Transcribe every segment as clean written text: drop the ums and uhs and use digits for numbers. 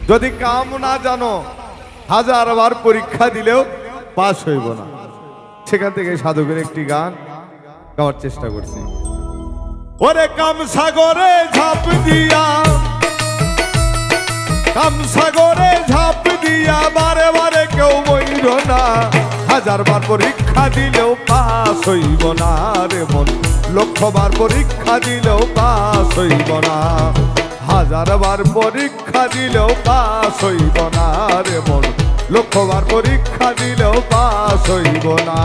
যদি কাম না জানো হাজারবার পরীক্ষা দিলেও পাস হইব না। সেখান থেকে সাধকের একটি গান গাওয়ার চেষ্টা করছি। ওরে কাম সাগরে ঝাঁপ দিয়া, কাম সাগরে ঝাঁপ দিয়া বারে বারে কেউ বইল না, হাজারবার পরীক্ষা দিলেও পাস হইব না রে মন, লক্ষবার পরীক্ষা দিলেও পাস হইব না, হাজারবার পরীক্ষা দিলেও পাস হইব না রে মন, লক্ষবার পরীক্ষা দিলেও পাস হইব না।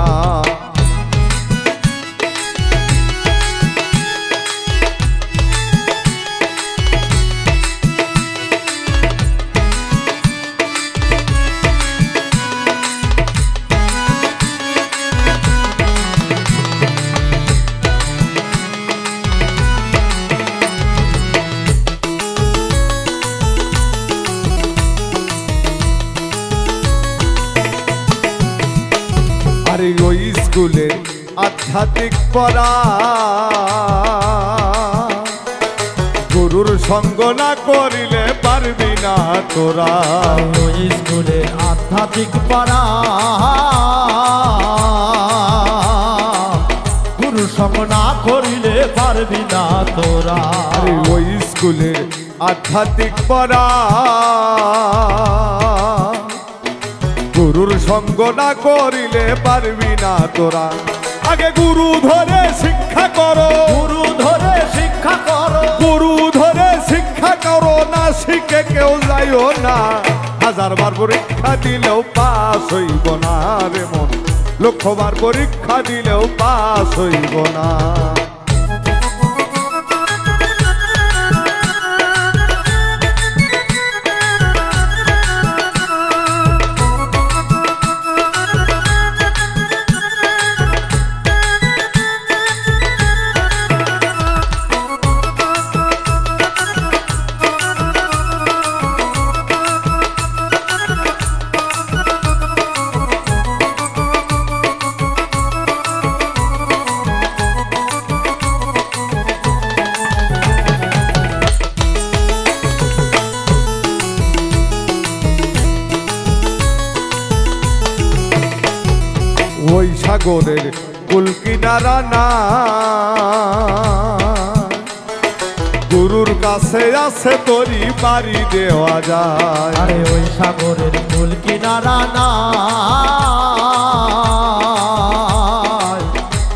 আরে ওই স্কুলে আধ্যাত্মিক পড়া, গুরুর সঙ্গ না করিলে পারবি না তোরা। ওই স্কুলে আধ্যাত্মিক পড়া, গুরুর সঙ্গ না করিলে পারবি না তোরা। আরে ওই স্কুলে আধ্যাত্মিক পড়া, গুরুর সঙ্গ না করিলে পারবি না তোরা। আগে গুরু ধরে শিক্ষা করো, গুরু ধরে শিক্ষা করো, গুরু ধরে শিক্ষা করো, না শিখে কেউ যাইও না, হাজারবার পরীক্ষা দিলেও পাস হইব না রে মন, লক্ষবার পরীক্ষা দিলেও পাস হইব না। ওই সাগরের কুল কিনারা না, গুরুর কাছে আছে তরি বাড়ি দেওয়া যায়। আরে ওই সাগরের কুল কিনারা না,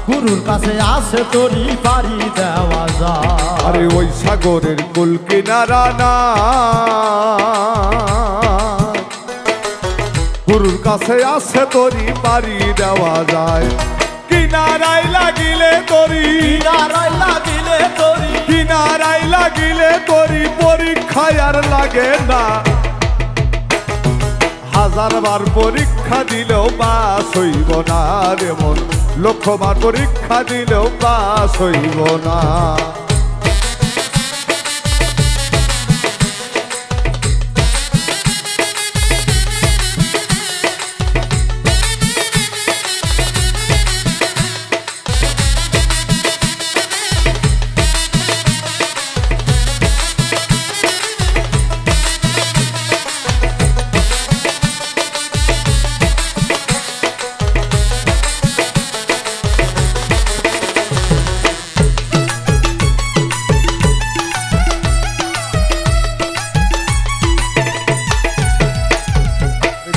গুরুর কাছে আছে তরি বাড়ি দেওয়া যায়। আরে ওই সাগরের কুল কিনারা না, গুরুর কাছে আছে তরি বাড়ি দেওয়া যায়। কিনারায় লাগিলে তরি, কিনারায় লাগিলে তরি, কিনারায় লাগিলে তরি পরীক্ষায় আর লাগে না, হাজারবার পরীক্ষা দিলেও পাস হইব না রে মন, লক্ষবার পরীক্ষা দিলেও পাস হইব না।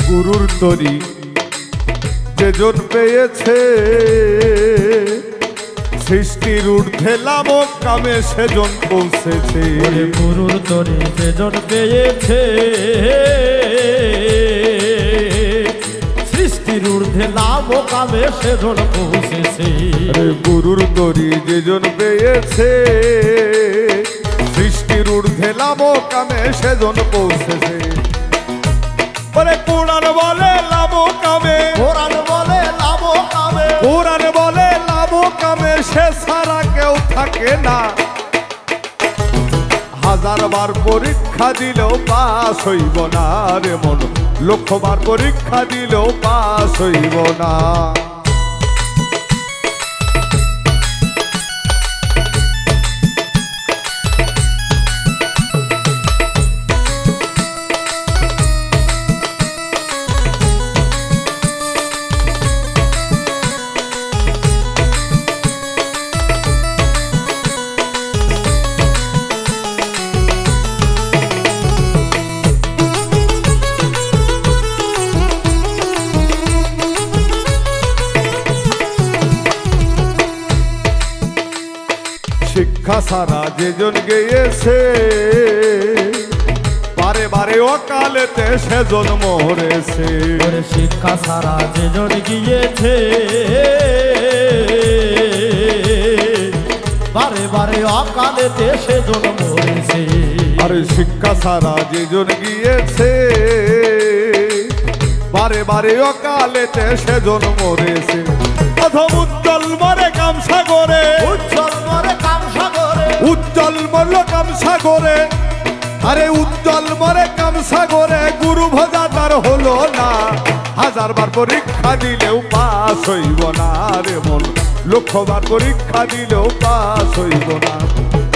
গুরুর তরি যেজন পেয়েছে, সৃষ্টির ঊর্ধ্বে লামক কামে সেজন পৌঁছেছে। গুরুর তরি যেজন পেয়েছে, সৃষ্টির ঊর্ধ্বে লাভ কামে সেজন পৌঁছেছে। গুরুর তরি যেজন পেয়েছে, সৃষ্টির ঊর্ধ্বে লামক কামে সেজন পৌঁছেছে। কোরআন বলে লাভ কামে, কোরআন বলে লাভ কামে, কোরআন বলে লাভ কামে সে ছাড়া কেউ থাকে না, হাজারবার পরীক্ষা দিলেও পাস হইব না রে মন, লক্ষবার পরীক্ষা দিলেও পাস হইব না। শিক্ষা সারা যেজন গেয়েছে বারে বারে অকালেতে সেজন মরেছে। ওরে শিক্ষা সারা যেজন গিয়েছে বারে বারে অকালেতে সেজন মরেছে। আরে শিক্ষা সারা যেজন গিয়েছে বারে বারে অকালেতে সেজন মরেছে। অথম উজ্জ্বল মরে কামসাগরে, উজ্জ্বল মরে কামসাগরে, উজ্জ্বল মরল কামসাগরে। আরে উজ্জ্বল মরে কামসাগরে গুরু ভজা তার হলো না। হাজারবার পরীক্ষা দিলেও পাস হইব না রে মন, লক্ষবার পরীক্ষা দিলেও পাস হইব না।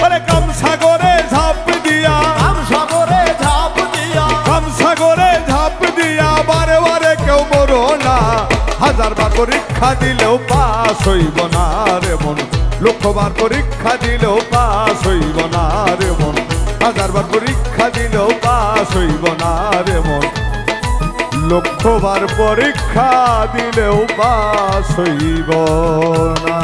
আরে কামসাগরে ঝাঁপ দিয়া, কামসাগরে ঝাঁপ দিয়া, কামসাগরে ঝাঁপ দিয়া বারে বারে কেউ মরো না। হাজারবার পরীক্ষা দিলেও পাস হইব না রে মন, লক্ষবার পরীক্ষা দিলেও পাস হইব না রে মন। হাজারবার পরীক্ষা দিলেও পাস হইব না রে মন, লক্ষবার পরীক্ষা দিলেও পাস হইব না।